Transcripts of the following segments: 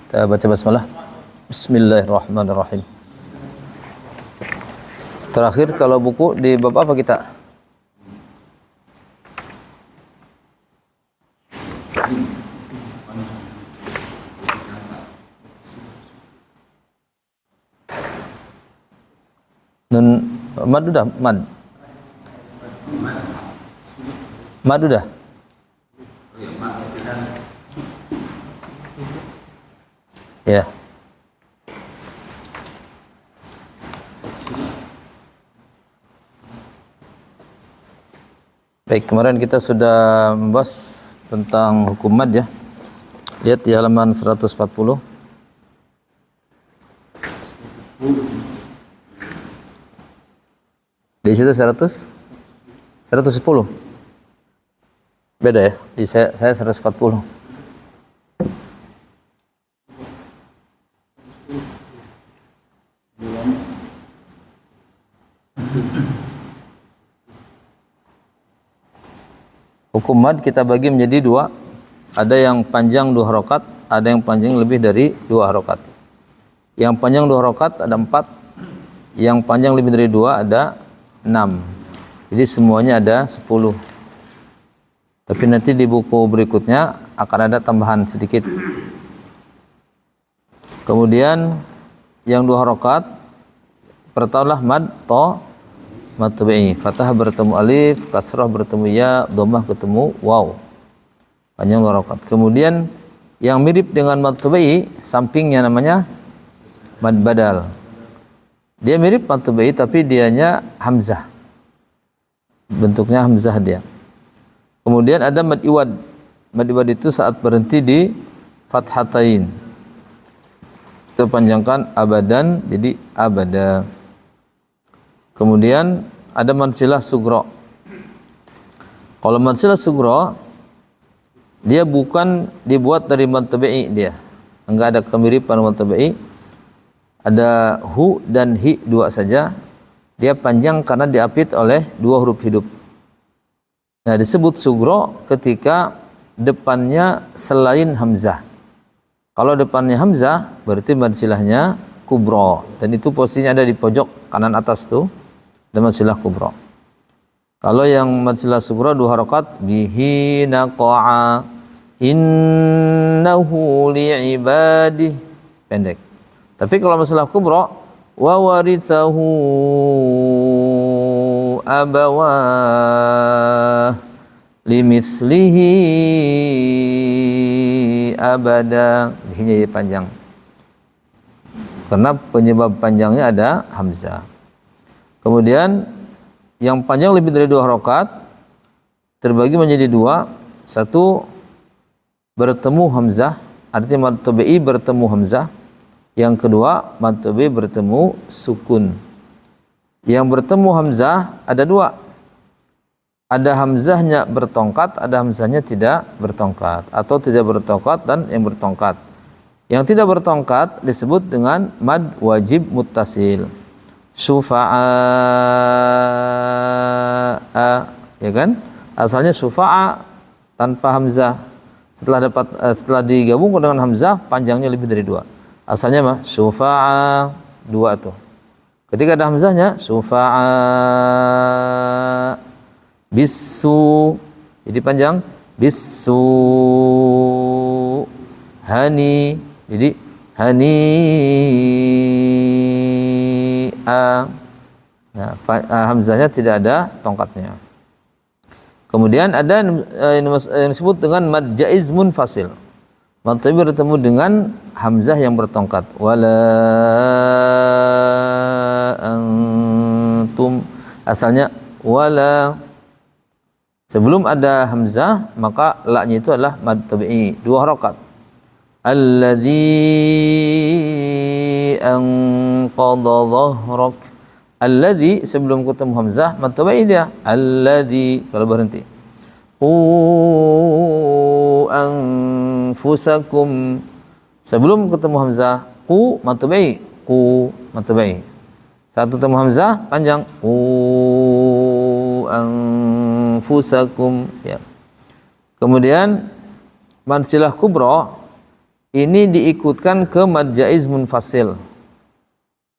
Kita baca basmalah. Bismillahirrahmanirrahim. Terakhir kalau buku di bab apa kita? Nun mad udah mad udah. Ya. Baik, kemarin kita sudah membahas tentang hukum mad ya. Lihat di halaman 140. Di situ 110. Beda ya. Di saya 140. Hukum mad kita bagi menjadi dua. Ada yang panjang 2 harokat, ada yang panjang lebih dari 2 harokat. Yang panjang 2 harokat ada 4, yang panjang lebih dari 2 ada 6. Jadi semuanya ada 10. Tapi nanti di buku berikutnya akan ada tambahan sedikit. Kemudian yang 2 harokat, pertama mad to mad tabi'i, fathah bertemu alif, kasrah bertemu ya, dhammah ketemu waw. Panjang 2 harokat. Kemudian yang mirip dengan mad tabi'i, sampingnya namanya mad badal. Dia mirip mad tabi'i tapi dianya hamzah. Bentuknya hamzah dia. Kemudian ada mad iwad. Mad iwad itu saat berhenti di fathatain. Kita panjangkan abadan jadi abada. Kemudian ada mad silah sugro. Kalau mad silah sugro dia bukan dibuat dari mad tabi'i dia. Enggak ada kemiripan mad tabi'i. Ada hu dan hi 2 saja. Dia panjang karena diapit oleh 2 huruf hidup. Nah, disebut sugro ketika depannya selain hamzah. Kalau depannya hamzah berarti mad silahnya kubro, dan itu posisinya ada di pojok kanan atas tuh. Dan mad silah kubro. Kalau yang mad silah sugro 2 harokat, bihi naqa'a innahu li'ibadih, pendek. Tapi kalau mad silah kubro, wa warithahu abawah limislihi abada, ini panjang. Karena penyebab panjangnya ada hamzah. Kemudian yang panjang lebih dari 2 harokat terbagi menjadi 2. Satu bertemu hamzah, artinya mad tabi'i bertemu hamzah. Yang kedua mad tabi'i bertemu sukun. Yang bertemu hamzah ada 2. Ada hamzahnya bertongkat, ada hamzahnya tidak bertongkat, atau tidak bertongkat dan yang bertongkat. Yang tidak bertongkat disebut dengan mad wajib muttasil. Syufa'a, ya kan? Asalnya syufa'a tanpa hamzah. Setelah digabungkan dengan hamzah, panjangnya lebih dari 2. Asalnya mah syufa'a 2 tuh. Ketika ada hamzahnya syufa'a bisu, jadi panjang. Bisu hani, jadi hani a. Nah, hamzahnya tidak ada tongkatnya. Kemudian ada yang disebut dengan mad jaiz munfasil. Mad tabi'i bertemu dengan hamzah yang bertongkat. Wala antum, asalnya wala. Sebelum ada hamzah maka la-nya itu adalah mad tabi'i 2 harokat. Alladzi anqadha dhahrak. Alladzi sebelum ketemu hamzah mad tabi'i dia. Alladzi kalau berhenti. Qu anfusakum. Sebelum ketemu hamzah qu mad tabi'i. Qu mad tabi'i. Saat ketemu hamzah panjang. Qu anfusakum, ya. Kemudian mad silah kubro ini diikutkan ke mad jaiz munfasil.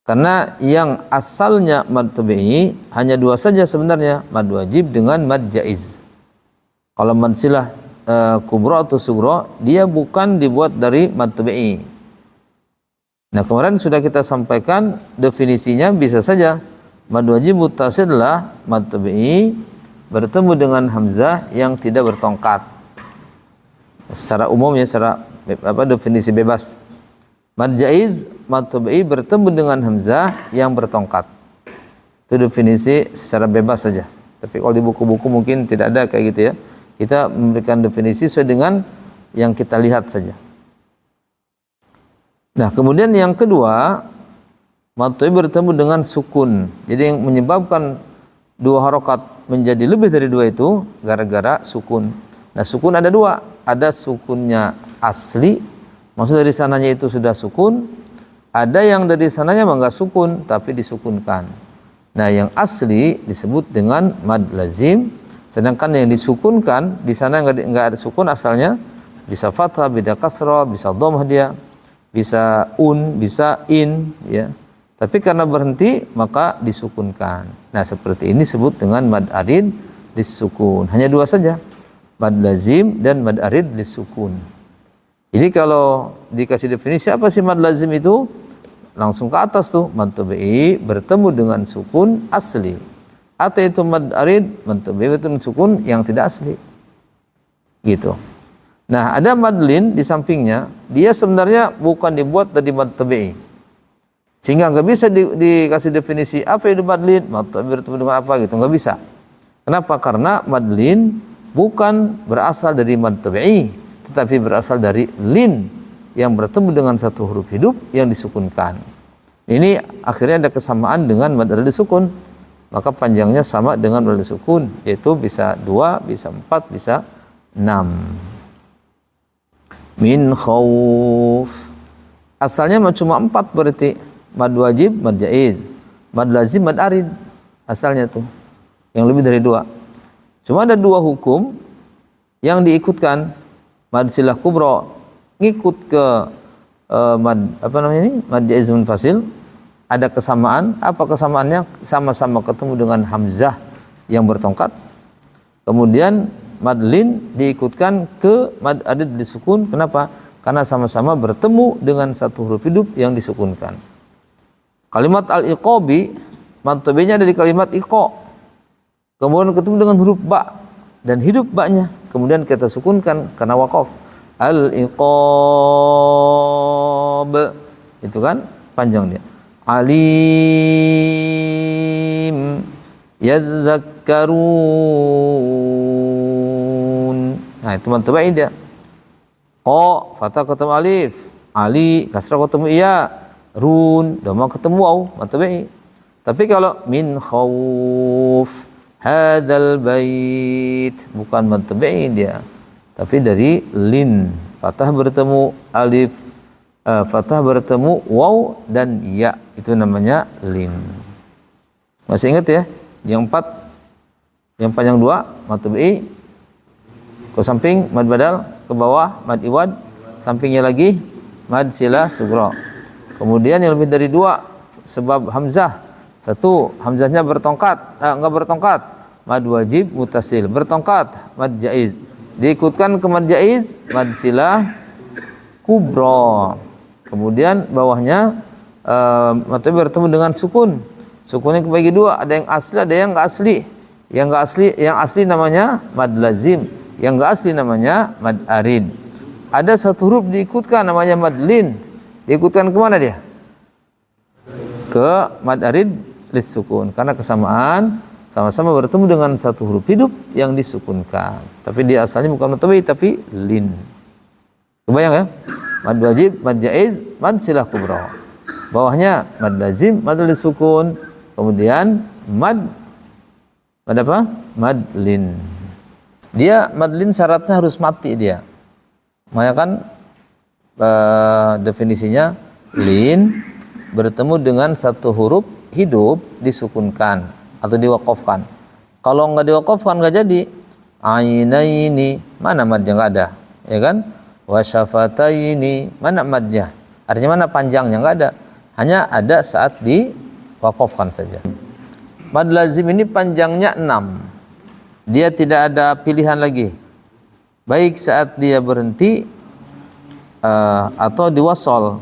Karena yang asalnya mad tabi'i hanya dua saja sebenarnya, mad wajib dengan mad jaiz. Kalau mad silah kubra atau sugra, dia bukan dibuat dari mad tabi'i. Nah, kemarin sudah kita sampaikan definisinya, bisa saja mad wajib muttasil adalah mad tabi'i bertemu dengan hamzah yang tidak bertongkat. Secara umum ya, secara definisi bebas. Mad jaiz, mad tabi'i bertemu dengan hamzah yang bertongkat. Itu definisi secara bebas saja. Tapi kalau di buku-buku mungkin tidak ada kayak gitu ya. Kita memberikan definisi sesuai dengan yang kita lihat saja. Nah, kemudian yang kedua, mad tabi'i bertemu dengan sukun. Jadi yang menyebabkan dua harokat menjadi lebih dari dua itu gara-gara sukun. Nah, sukun ada dua. Ada sukunnya asli, maksud dari sananya itu sudah sukun. Ada yang dari sananya enggak sukun tapi disukunkan. Nah, yang asli disebut dengan mad lazim, sedangkan yang disukunkan di sana enggak ada sukun asalnya, bisa fathah, bisa kasrah, bisa dhammah dia, bisa bisa in ya. Tapi karena berhenti maka disukunkan. Nah, seperti ini disebut dengan mad arid disukun. Hanya dua saja, mad lazim dan mad arid disukun. Jadi kalau dikasih definisi apa sih mad lazim itu? Langsung ke atas tuh, mad tabi'i bertemu dengan sukun asli. Atau itu mad arid, mad tabi'i bertemu sukun yang tidak asli. Gitu. Nah, ada mad lin di sampingnya, dia sebenarnya bukan dibuat dari mad tabi'i. Sehingga nggak bisa dikasih definisi apa itu mad lin, mad tabi'i bertemu dengan apa gitu, nggak bisa. Kenapa? Karena mad lin bukan berasal dari mad tabi'i, tetapi berasal dari lin yang bertemu dengan satu huruf hidup yang disukunkan. Ini akhirnya ada kesamaan dengan mad arid disukun. Maka panjangnya sama dengan mad disukun, yaitu bisa 2, bisa 4, bisa 6. Min khauf. Asalnya cuma 4 berarti. Mad wajib, mad jaiz, mad lazim, mad arid. Asalnya tuh. Yang lebih dari 2. Cuma ada 2 hukum yang diikutkan. Mad silah kubra ngikut ke mad mad jaiz munfasil. Ada kesamaan. Apa kesamaannya? Sama-sama ketemu dengan hamzah yang bertongkat. Kemudian mad lin diikutkan ke mad arid disukun. Kenapa? Karena sama-sama bertemu dengan satu huruf hidup yang disukunkan. Kalimat al-iqabi, mad tabi'inya ada di kalimat iqa. Kemudian ketemu dengan huruf ba dan hidup ba-nya. Kemudian kita sukunkan karena waqaf. Al-iqab. Itu kan panjang dia. Alim yadzakkarun. Nah, itu mad tabi'i dia. Qa, fathah ketemu alif. Ali, kasrah ketemu iya. Run, dhamma ketemu waw, mad tabi'i. Tapi kalau min khauf hadzal bait, bukan mad tabi'i dia, tapi dari lin. Fathah bertemu alif, fathah bertemu waw dan ya, itu namanya lin. Masih ingat ya? Yang 4, yang panjang 2 mad tabi'i, ke samping mad badal, ke bawah mad iwad, sampingnya lagi mad silah sugra. Kemudian yang lebih dari 2 sebab hamzah. 1, hamzahnya bertongkat, enggak bertongkat, mad wajib muttasil. Bertongkat, mad jaiz. Diikutkan ke mad jaiz, mad silah kubra. Kemudian bawahnya mad bertemu dengan sukun. Sukunnya kebagi 2, ada yang asli, ada yang enggak asli. Yang asli namanya mad lazim, yang enggak asli namanya mad arid. Ada satu huruf diikutkan namanya mad lin. Diikutkan kemana dia? Ke mad arid lis-sukun. Karena kesamaan, sama-sama bertemu dengan satu huruf hidup yang disukunkan. Tapi dia asalnya bukan mad tabi'i tapi lin. Kebayang ya? Mad wajib, mad jaiz, mad silah kubra. Bawahnya mad lazim, mad lis-sukun. Kemudian mad apa? Mad lin. Dia mad lin syaratnya harus mati dia. Makanya kan definisinya lin bertemu dengan satu huruf hidup disukunkan atau diwakafkan. Kalau nggak diwakafkan nggak jadi. Ainaini, mana madnya nggak ada, ya kan? wa syafataini. Mana madnya? Artinya mana panjangnya? Enggak ada. Hanya ada saat diwaqafkan saja. Mad lazim ini panjangnya 6. Dia tidak ada pilihan lagi. Baik saat dia berhenti atau diwasol.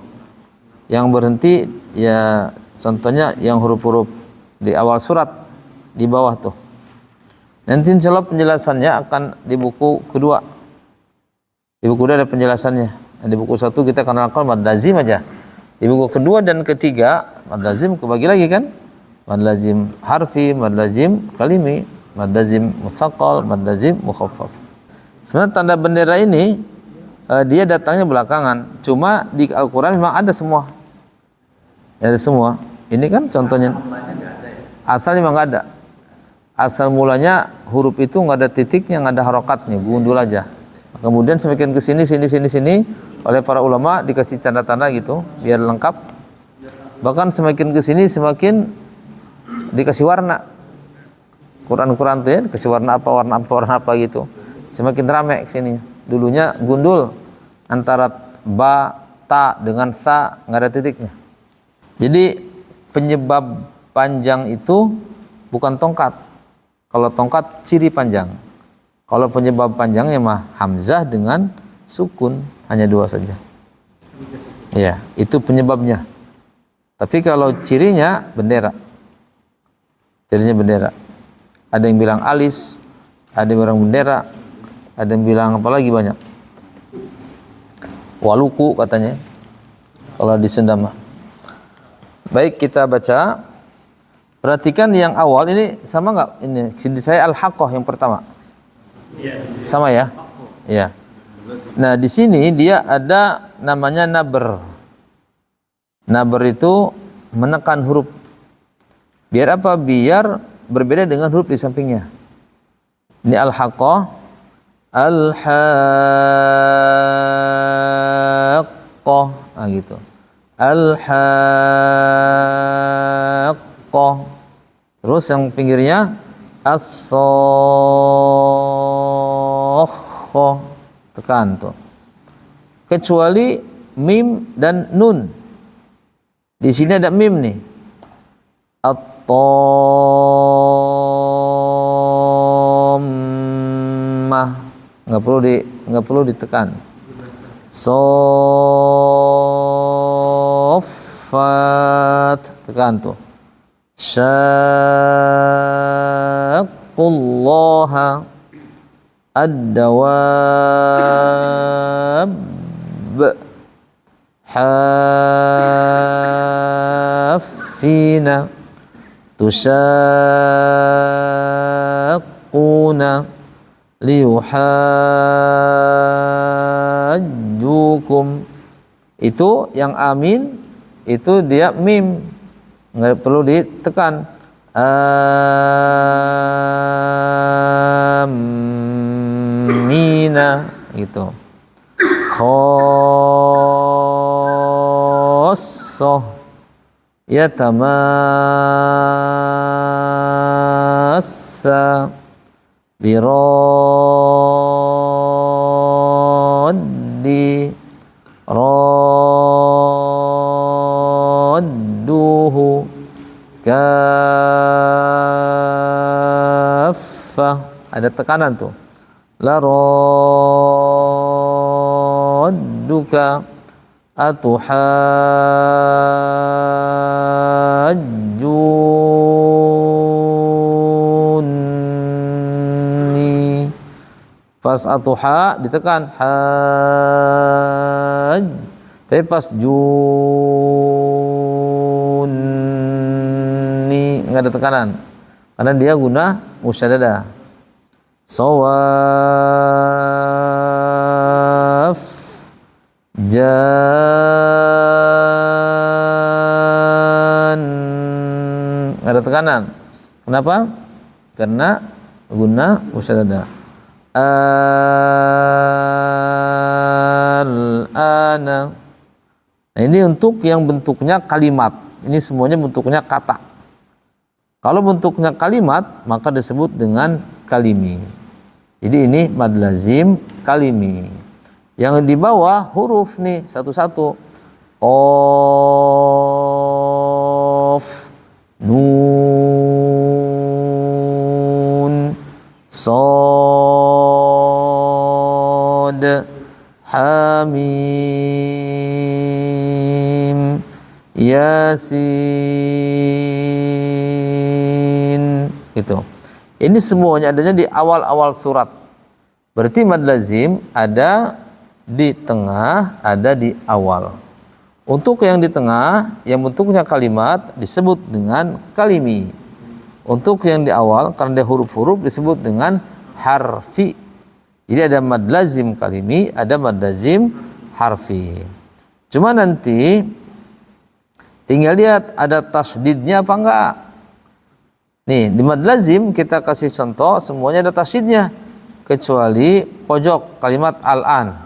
Yang berhenti ya contohnya yang huruf-huruf di awal surat di bawah tuh. Nanti insyaallah penjelasannya akan di buku kedua. Di buku kedua ada penjelasannya. Di buku 1 kita kenalkan mad lazim aja. Di buku kedua dan ketiga mad lazim kebagi lagi kan? Mad lazim harfi, mad lazim kalimi, mad lazim mutsaqal, mad lazim mukhaffaf. Sebenarnya tanda bendera ini dia datangnya belakangan. Cuma di Al-Qur'an memang ada semua. Ada semua. Ini kan contohnya. Asalnya memang nggak ada. Asal mulanya huruf itu nggak ada titiknya, nggak ada harokatnya, gundul aja. Kemudian semakin ke sini oleh para ulama dikasih tanda-tanda gitu biar lengkap. Bahkan semakin ke sini semakin dikasih warna. Quran tuh ya dikasih warna apa gitu. Semakin ramai ke sini. Dulunya gundul antara ba, ta dengan sa nggak ada titiknya. Jadi penyebab panjang itu bukan tongkat. Kalau tongkat ciri panjang. Kalau penyebab panjangnya mah hamzah dengan sukun, hanya 2 saja. Ya, itu penyebabnya. Tapi kalau cirinya bendera. Cirinya bendera. Ada yang bilang alis, ada yang bilang bendera, ada yang bilang apa lagi banyak. Waluku katanya. Kalau di Sunda mah. Baik, kita baca. Perhatikan yang awal ini sama nggak? Ini sini saya al-haqqah yang pertama. Sama ya? Ya. Nah, di sini dia ada namanya nabr. Nabr itu menekan huruf. Biar apa? Biar berbeda dengan huruf di sampingnya. Ini al-haqqah, al-haqqah, nah gitu. Al-haqqah. Terus yang pinggirnya as-sakhah, tekan tuh. Kecuali mim dan nun. Di sini ada mim nih. At-tammah. Enggak perlu ditekan. Saffat, tekan tuh. Syaqqullaha ad-dawab hafina tusyaqquna liyuhajjukum. Itu yang amin itu dia mim, nggak perlu ditekan. Amina gitu. Khossah yatamassa biraddi radduhu kaffah, ada tekanan tuh. La radduka atuhajjuni. Pas atuha ditekan haj, tapi pas junni enggak ada tekanan karena dia guna musyaddadah. Sawaf jan, enggak ada tekanan. Kenapa? Karena guna musyaddadah. Al-ana. Nah, ini untuk yang bentuknya kalimat. Ini semuanya bentuknya kata. Kalau bentuknya kalimat, maka disebut dengan kalimi. Jadi ini mad lazim kalimi. Yang di bawah huruf nih satu-satu. Qaf, nun, sad, hamim, yasin. Gitu. Ini semuanya adanya di awal-awal surat. Berarti mad lazim ada di tengah, ada di awal. Untuk yang di tengah, yang bentuknya kalimat disebut dengan kalimi. Untuk yang di awal, karena dia huruf-huruf disebut dengan harfi. Jadi ada mad lazim kalimi, ada mad lazim harfi. Cuma nanti tinggal lihat ada tasdidnya apa enggak. Nih, di mad lazim kita kasih contoh semuanya ada tasdidnya kecuali pojok kalimat al-an.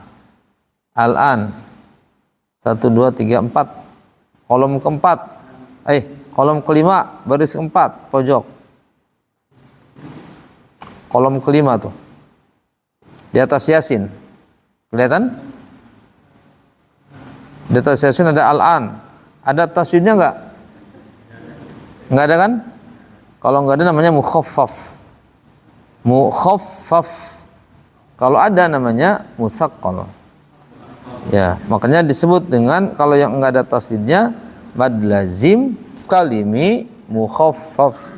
Al-an 1, 2, 3, 4 kolom keempat kolom kelima baris keempat pojok kolom kelima tuh di atas yasin kelihatan di atas yasin ada al-an, ada tasdidnya enggak ada kan? Kalau enggak ada namanya mukhaffaf, kalau ada namanya mutsaqqal. Ya, makanya disebut dengan kalau yang enggak ada tasdidnya mad lazim kalimi mukhaffaf.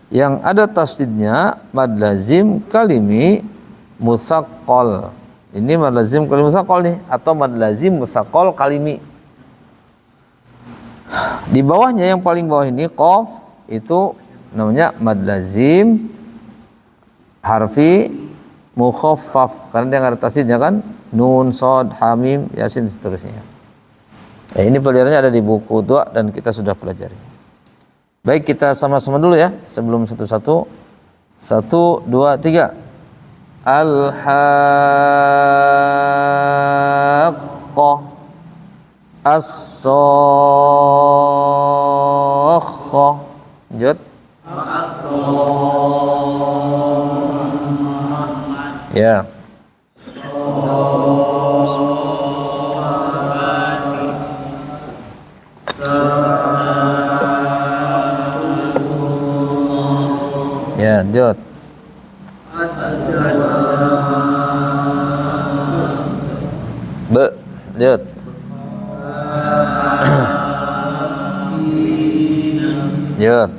Yang ada tasdidnya mad lazim kalimi mutsaqqal. Ini mad lazim kalimi mutsaqqal nih atau mad lazim mutsaqqal kalimi. Di bawahnya yang paling bawah ini qaf itu namanya mad lazim harfi mukhaffaf karena dia enggak ada tasdidnya kan? Nun, Sod, Hamim, Yasin, seterusnya. Ini pelajarannya ada di buku 2 dan kita sudah pelajari. Baik, kita sama-sama dulu ya sebelum satu-satu. 1, 2, 3. Al-Haqqah, As-Sakhah. Lanjut. Ya. Ya, lanjut. Lanjut. Lanjut.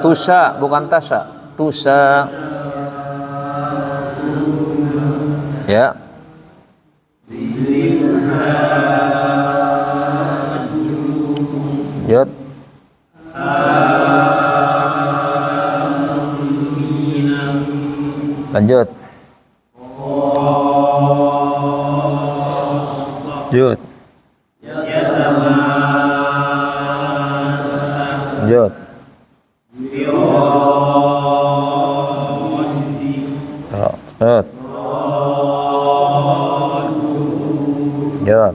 Tusha bukan tasha. Tusha. Ya. Lanjut. Lanjut. Lanjut. Lanjut. Lanjut. Lanjut.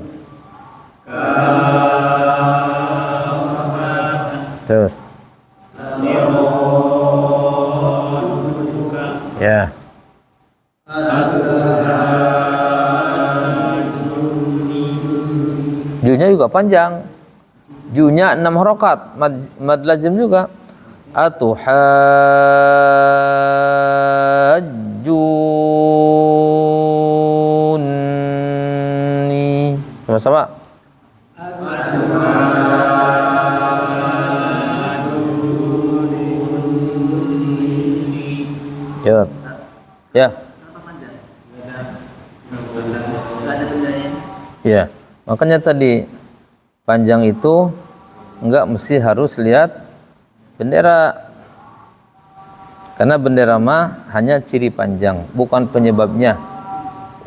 Terus. Ya. Junya juga panjang. Junya 6 harokat. Mad lazim juga. Atuhajjuni. Sama-sama. Ya. Ya. Ya. Makanya tadi panjang itu enggak mesti harus lihat bendera. Karena bendera mah hanya ciri panjang, bukan penyebabnya.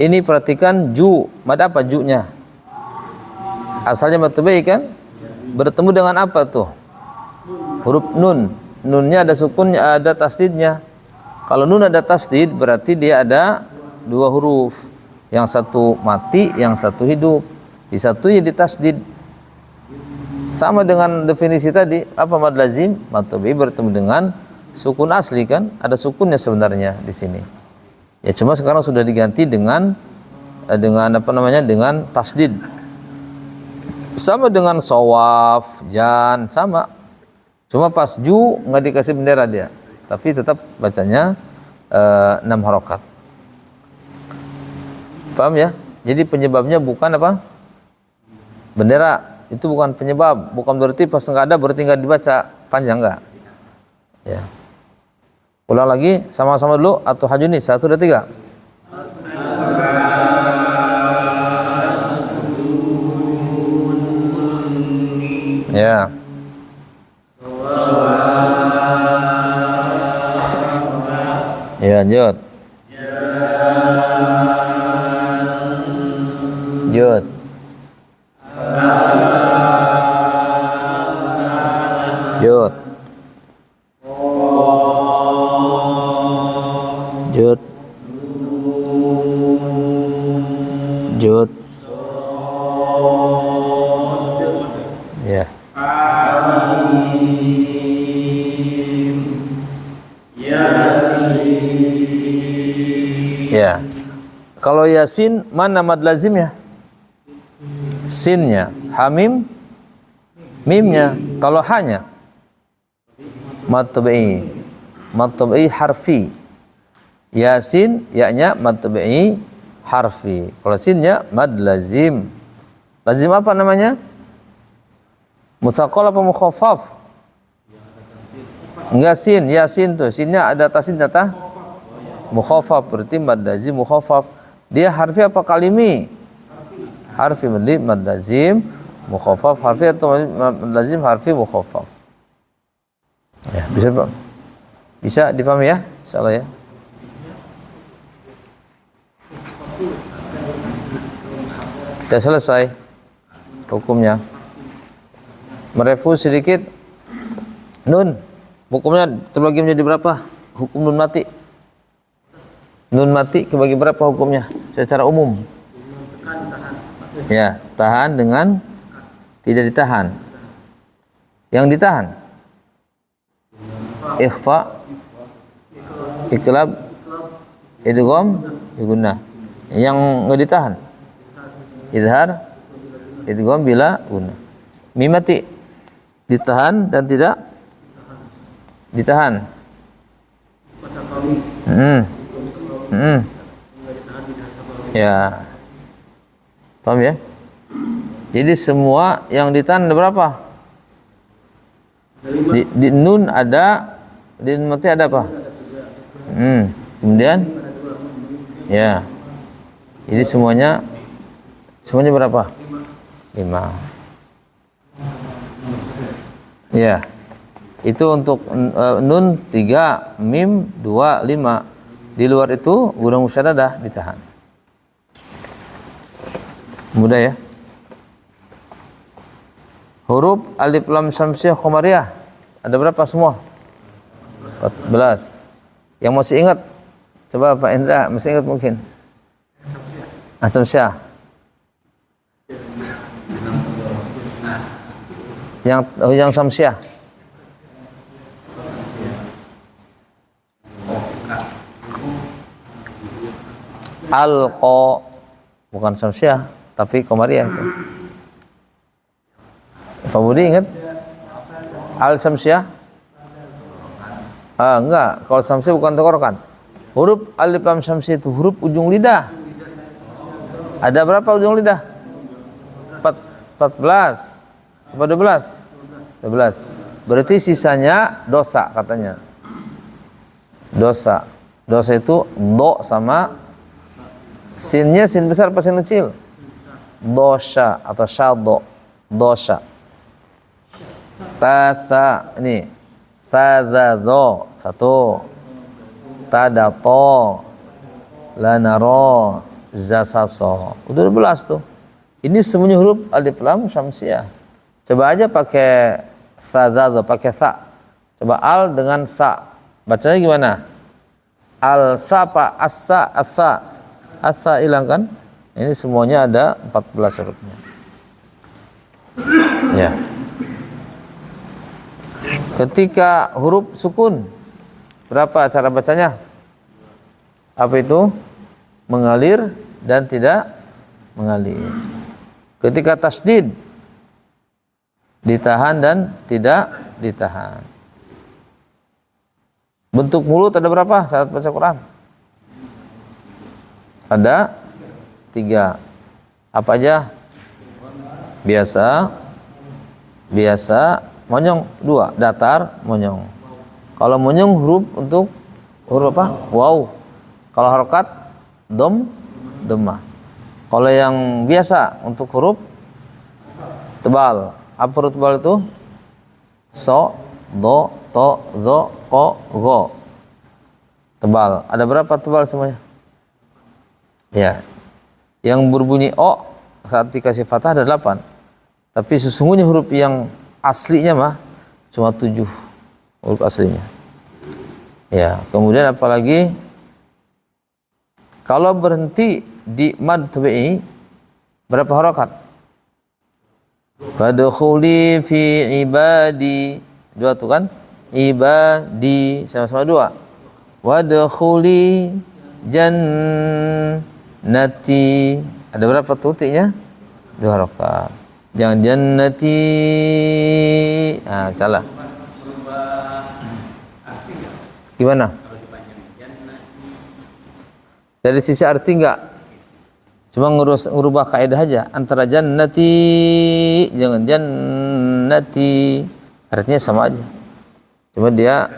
Ini perhatikan ju, mad apa ju-nya? Asalnya matobai kan? Bertemu dengan apa tuh? Huruf nun. Nunnya ada sukunnya, ada tasdidnya. Kalau nun ada tasdid berarti dia ada 2 huruf. Yang satu mati, yang satu hidup. Di satu ya ditasdid. Sama dengan definisi tadi, apa mad lazim? Mad tabi'i bertemu dengan sukun asli kan? Ada sukunnya sebenarnya di sini. Ya cuma sekarang sudah diganti dengan apa namanya, dengan tasdid. Sama dengan sawaf, jan, sama. Cuma pas ju nggak dikasih bendera dia, tapi tetap bacanya 6 harokat. Paham ya? Jadi penyebabnya bukan apa? Bendera itu bukan penyebab, bukan berarti pas nggak ada berarti nggak dibaca panjang, nggak. Ya. Ulang lagi sama-sama dulu atau hajuni 1, 2, 3. Ya. Ya, lanjut. Lanjut. Lanjut. Lanjut. Lanjut. Ya. Ya. Kalau Yasin mana mad lazimnya? Sinnya, hamim, mimnya. Kalau hanya mad tabi'i, mad tabi'i harfi. Yasin ya-nya mad tabi'i harfi. Kalau sinnya mad lazim. Lazim apa namanya? Mutsaqal apa mukhaffaf? Enggak sin, yasin tuh. Sinnya ada tasin kata mukhaffaf, berarti mad lazim mukhaffaf. Dia harfi apa kalimi? Harfi, berarti mad lazim mukhaffaf harfi atau mad lazim harfi mukhaffaf. Ya, bisa Pak? Bisa dipahami ya? Insyaallah ya. Sudah selesai hukumnya. Merefu sedikit. Nun, hukumnya terbagi menjadi berapa? Hukum nun mati. Nun mati kebagi berapa hukumnya secara umum? Ya, tahan dengan tidak ditahan. Yang ditahan ikhfa, iqlab, idgham, gunnah. Yang enggak ditahan idhar, idgham bila gunnah. Mim mati ditahan dan tidak ditahan. Ya. Paham ya? Jadi semua yang ditahan ada berapa? Di nun ada, di nun mati ada apa? Kemudian ya. Jadi semuanya berapa? 5. Ya. Itu untuk nun 3, mim 2, 5. Di luar itu guna musyaddadah ditahan. Mudah ya. Huruf alif lam syamsiah qamariyah ada berapa semua? 14. Yang masih ingat? Coba Pak Indra masih ingat mungkin? Syamsiah. Yang syamsiah. Alqa bukan syamsiah tapi qamariyah itu. Pak Budi ingat? Al syamsiah? Enggak, kalau syamsiah bukan tenggorokan. Huruf alif lam syamsiah itu huruf ujung lidah. Ada berapa ujung lidah? 14. Apa 12? 12. Berarti sisanya dosa katanya. Dosa. Dosa itu do sama sinnya sin besar apa sin kecil? Dosa atau syado. Dosa. Tasa ini fadzadho 1. Tadato lanaro zasaso. Udah 12 tuh. Ini semuanya huruf alif lam syamsiah. Coba aja pakai fadzadho, pakai sa. Coba al dengan sa. Bacanya gimana? Al sa apa? Asa, asa. Asa hilang kan? Ini semuanya ada 14 hurufnya. Ya. Ketika huruf sukun berapa cara bacanya? Apa itu? Mengalir dan tidak mengalir. Ketika tasdid, ditahan dan tidak ditahan. Bentuk mulut ada berapa saat baca Quran? Ada 3. Apa aja? Biasa, monyong 2, datar, monyong. Kalau monyong huruf untuk huruf apa? Waw. Kalau harokat dhammah. Kalau yang biasa untuk huruf tebal. Apa huruf tebal itu? So, do, to, zo, ko, go. Tebal. Ada berapa tebal semuanya? Ya. Yang berbunyi o saat dikasih fathah ada 8. Tapi sesungguhnya huruf yang aslinya mah cuma 7 huruf aslinya. Ya, kemudian apalagi kalau berhenti di mad tabi'i berapa harakat? Fadkhuli fi ibadi. 2 tuh kan? Ibadi sama-sama 2. Wadkhuli jannati. Ada berapa tutiknya? 2 harakat. Jangan jannati. Salah. Gimana? Dari sisi arti enggak? Cuma ngubah kaidah aja. Antara jannati, jangan jannati. Artinya sama aja. Cuma dia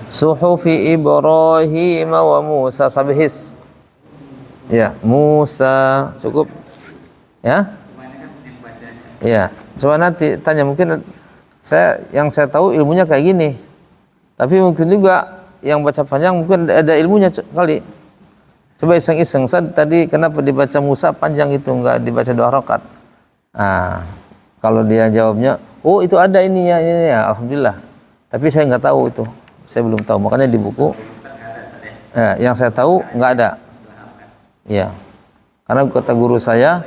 Suhufi Ibrahim wa Musa sabihis. Ya, Musa cukup. Ya? Ya, coba nanti tanya, mungkin yang saya tahu ilmunya kayak gini. Tapi mungkin juga yang baca panjang mungkin ada ilmunya kali. Coba iseng-iseng. Tadi kenapa dibaca Musa panjang itu enggak dibaca 2 rakaat? Kalau dia jawabnya, oh itu ada ininya, alhamdulillah. Tapi saya nggak tahu itu. Saya belum tahu. Makanya di buku yang saya tahu nggak ada. Ya. Karena kata guru saya,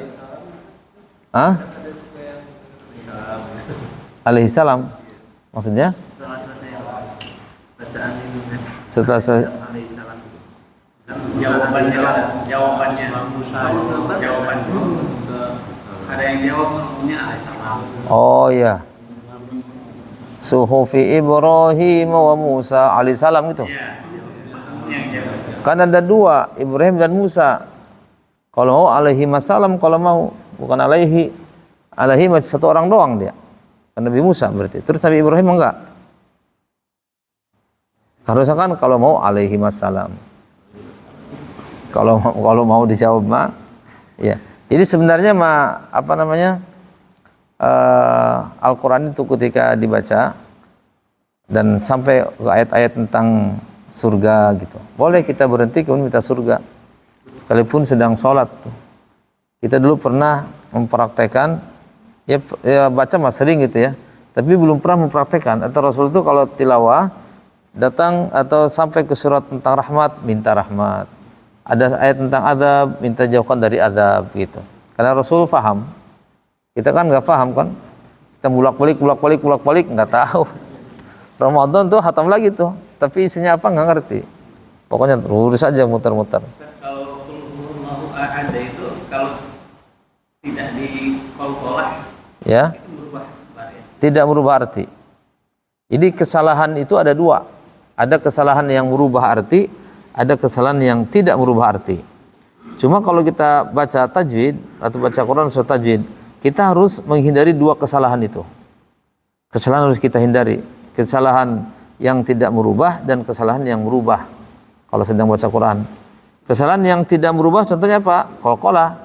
alaihi salam. Maksudnya? Setelah saya jawabannya ada yang jawab namanya alaihi salam. Oh iya. Suhufi Ibrahim wa Musa alaihi salam itu. Kan ada 2, Ibrahim dan Musa. Kalau mau alaihi masalam, kalau mau bukan alaihi satu orang doang dia. Kan Nabi Musa berarti. Terus Nabi Ibrahim enggak. Harusnya kan kalau mau alaihi masalam. Kalau mau dijawab mah ya. Jadi sebenarnya Al-Quran itu ketika dibaca dan sampai ke ayat-ayat tentang surga gitu, boleh kita berhenti kemudian minta surga sekalipun sedang sholat tuh. Kita dulu pernah mempraktekkan ya baca mah sering gitu ya, tapi belum pernah mempraktekkan. Atau Rasul itu kalau tilawah datang atau sampai ke surat tentang rahmat, minta rahmat. Ada ayat tentang adab, minta jauhkan dari adab gitu. Karena Rasul paham. Kita kan nggak paham kan. Kita bolak-balik nggak tahu. Ramadan tuh khatam lagi tuh, tapi isinya apa nggak ngerti. Pokoknya lurus aja muter-muter. Kalau ada itu kalau tidak di qalqalah ya, itu berubah arti. Tidak merubah arti. Jadi kesalahan itu ada 2. Ada kesalahan yang merubah arti, ada kesalahan yang tidak merubah arti. Cuma kalau kita baca tajwid atau baca Quran sesuai tajwid, kita harus menghindari 2 kesalahan itu. Kesalahan harus kita hindari. Kesalahan yang tidak merubah dan kesalahan yang merubah kalau sedang baca Quran. Kesalahan yang tidak merubah contohnya apa? Qalqalah.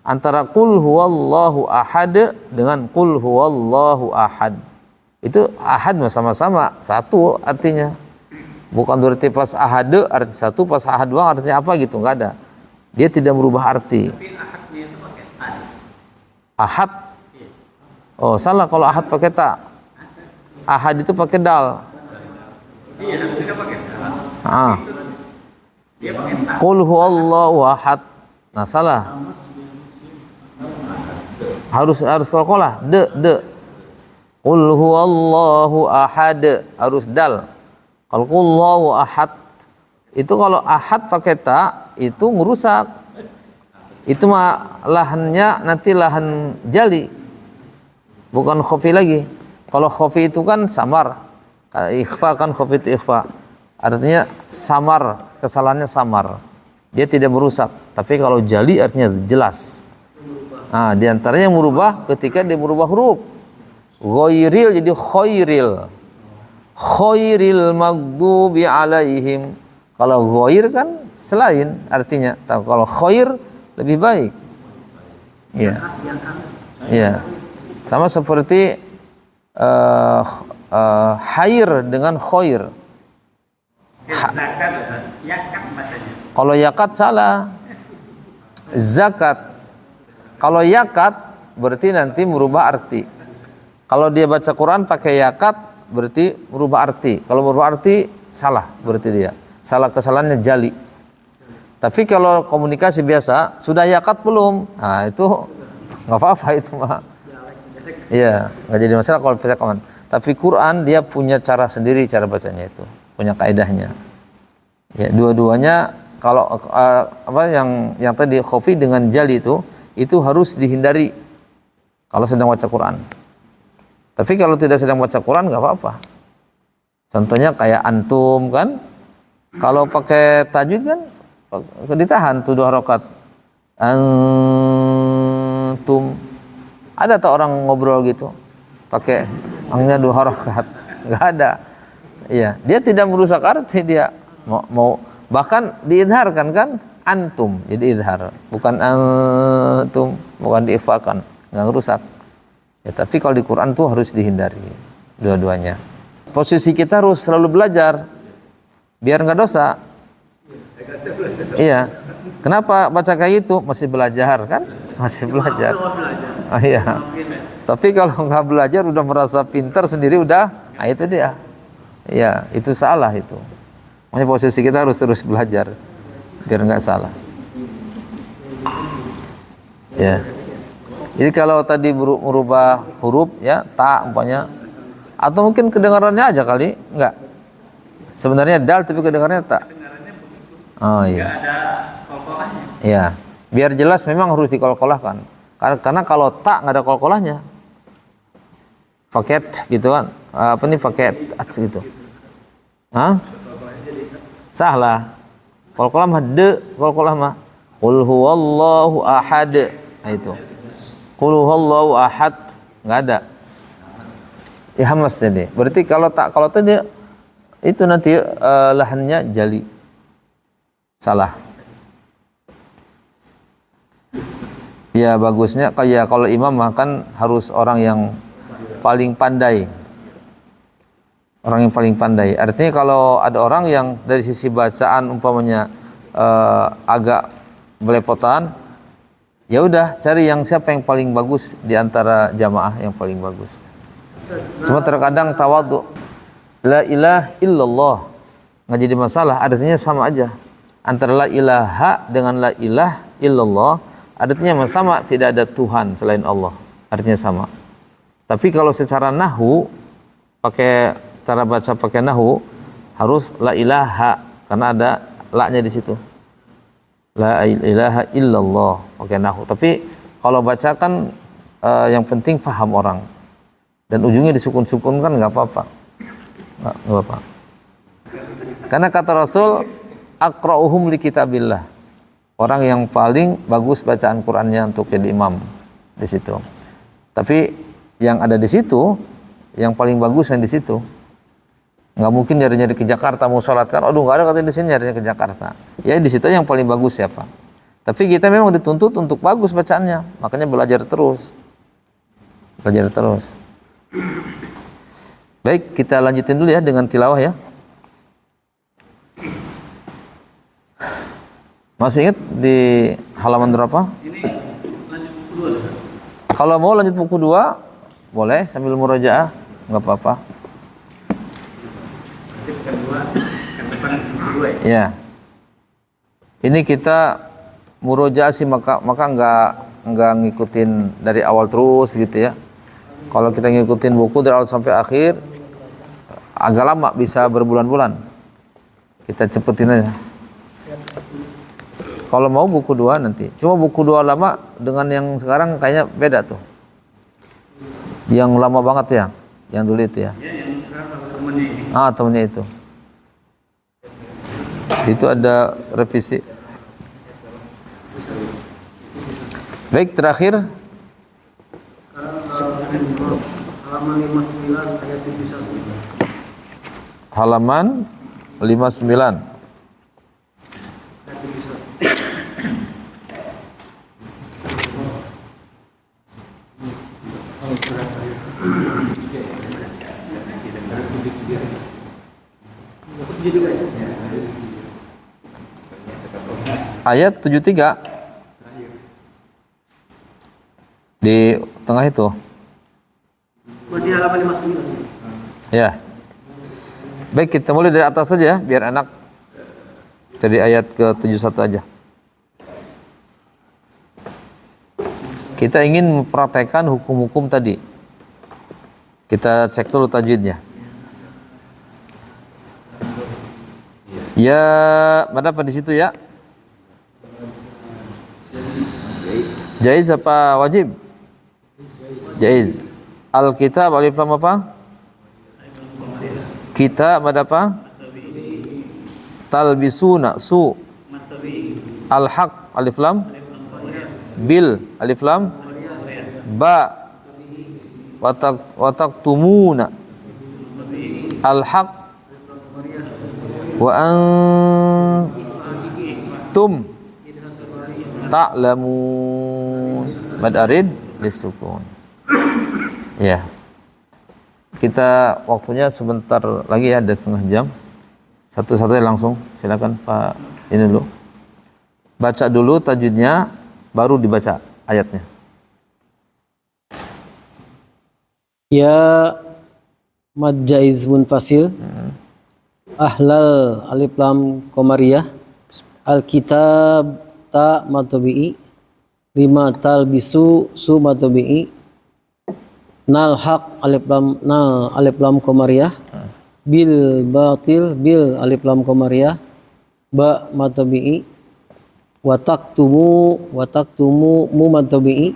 Antara qul huwallahu ahad dengan qul huwallahu ahad. Itu ahad sama-sama satu artinya. Bukan berarti pas ahad arti satu, pas ahad dua artinya apa gitu, enggak ada. Dia tidak merubah arti. Tapi ahadnya itu pakai ta. Ahad. Oh, salah kalau ahad pakai ta. Ahad itu pakai dal. Iya, kita pakai ta. Dia pakai ta. Qul huwallahu ahad. Nah, salah. Harus qalqalah. De. Qul huwallahu ahad, harus dal. Kalau qul huwallahu ahad, itu kalau ahad pakai ta, itu ngerusak. Itu mah lahannya nanti lahan jali, bukan khofi lagi. Kalau khofi itu kan samar, ikhfa kan khofi itu ikhfa. Artinya samar, kesalahannya samar. Dia tidak merusak. Tapi kalau jali artinya jelas. Nah, diantaranya yang merubah ketika dia merubah huruf. Ghairil jadi khairil. Khairil maghdubi alaihim. Kalau ghair kan selain artinya. Kalau khair lebih baik. Iya. Iya. Sama seperti khair dengan khair. Zakat, yakat bacanya. Kalau yakat salah. Zakat. Kalau yakat berarti nanti merubah arti. Kalau dia baca Quran pakai yakat berarti merubah arti. Kalau merubah arti salah berarti dia. Salah, kesalahannya jali. Tapi kalau komunikasi biasa sudah yakat belum? Nah itu nggak apa-apa itu mah. Iya, nggak jadi masalah kalau baca Quran. Tapi Quran dia punya cara sendiri cara bacanya itu, punya kaidahnya. Ya, dua-duanya kalau apa yang tadi khofi dengan jali itu harus dihindari kalau sedang baca Quran. Tapi kalau tidak sedang baca Quran nggak apa-apa. Contohnya kayak antum kan, kalau pakai tajwid kan ditahan tuh 2 rakaat. Antum, ada tak orang ngobrol gitu pakai angnya 2 rakaat? Nggak ada. Iya, dia tidak merusak arti, dia mau bahkan diidharkan kan antum, jadi idhar, bukan antum, bukan diikhfakan, nggak rusak. Ya, tapi kalau di Quran tuh harus dihindari dua-duanya. Posisi kita harus selalu belajar biar nggak dosa. Iya. Kenapa baca kayak itu? Masih belajar kan? Masih belajar. Oh, iya. Tapi kalau nggak belajar udah merasa pintar sendiri udah, nah itu dia. Iya, itu salah itu. Makanya posisi kita harus terus belajar biar nggak salah. Ya. Jadi kalau tadi merubah huruf ya, ta umpamanya, atau mungkin kedengarannya aja kali, enggak. Sebenarnya dal tapi kedengarannya ta. Oh iya. Nggak ada kolkolahnya. Iya. Biar jelas memang harus dikolkolahkan. Karena kalau ta nggak ada kolkolahnya. Paket gitu kan. Apa nih paket gitu. Hah? Salah. Kolkolah mah de, kolkolah mah qul huwallahu ahad. Nah itu. Qul huwallahu ahad enggak ada. Ya hamas jadi. Berarti kalau tadi itu nanti lahannya jali. Salah. Ya bagusnya kayak kalau imam kan harus orang yang paling pandai. Orang yang paling pandai. Artinya kalau ada orang yang dari sisi bacaan umpamanya agak belepotan, ya udah cari yang siapa yang paling bagus di antara jamaah yang paling bagus. Cuma terkadang tawadhu, la ilaha illallah nggak jadi masalah, artinya sama aja. Antara la ilaha dengan la ilaha illallah artinya sama, tidak ada Tuhan selain Allah, artinya sama. Tapi kalau secara nahwu pakai cara baca pakai nahwu harus la ilaha karena ada la-nya di situ. La ilaha illallah pakai nahwu. Tapi kalau baca kan yang penting paham orang. Dan ujungnya disukun-sukun kan nggak apa-apa. Nggak apa-apa. Karena kata Rasul aqra'uhum li kitabillah. Orang yang paling bagus bacaan Qur'annya untuk jadi imam di situ. Tapi yang ada di situ yang paling bagus yang di situ. Nggak mungkin nyari-nyari ke Jakarta mau sholat kan, aduh nggak ada katanya di sini nyari ke Jakarta. Ya di situ yang paling bagus siapa. Tapi kita memang dituntut untuk bagus bacaannya, makanya belajar terus. Belajar terus. Baik, kita lanjutin dulu ya dengan tilawah ya. Masih ingat di halaman berapa? Ini lanjut buku 2. Kalau mau lanjut buku 2, boleh sambil murojaah, nggak apa-apa. Bukan 2, yang depan buku 2 ya. Ya. Ini kita murojaah sih maka nggak ngikutin dari awal terus gitu ya. Kalau kita ngikutin buku dari awal sampai akhir agak lama, bisa berbulan-bulan. Kita cepetin aja. Kalau mau buku 2 nanti. Cuma buku 2 lama dengan yang sekarang kayaknya beda tuh. Yang lama banget ya, yang dulu itu ya. Ya, yang temennya ini. Temennya itu. Itu ada revisi. Baik, terakhir halaman 59 ayat 71. halaman 59. Ayat 73 di tengah itu. Masih halaman 59. Ya. Baik, kita mulai dari atas saja biar enak. Dari ayat ke 71 aja. Kita ingin mempraktekkan hukum-hukum tadi. Kita cek dulu tajwidnya. Ya, ada apa di situ ya? Jaiz apa wajib? Jaiz. Al-kitab alif lam apa? Kita ada apa? Talbisuna su. Al-haq alif lam. Bil alif lam. Ba. Watak tumuna. Al-haq. Wa antum ta'lamun. Mad arid lisukun. Ya. Kita waktunya sebentar lagi ya, ada setengah jam. Satu-satunya langsung. Silakan Pak ini dulu. Baca dulu tajwidnya, baru dibaca ayatnya. Ya mad jaiz munfasil. Ahlal alif lam qamariyah. Alkitab ta matobi'i. Lima talbisu su matobi'i. Nal haq alif lam qamariyah. Bil batil bil alif lam qamariyah. Ba matobi'i. Wataktumu mu matobi'i.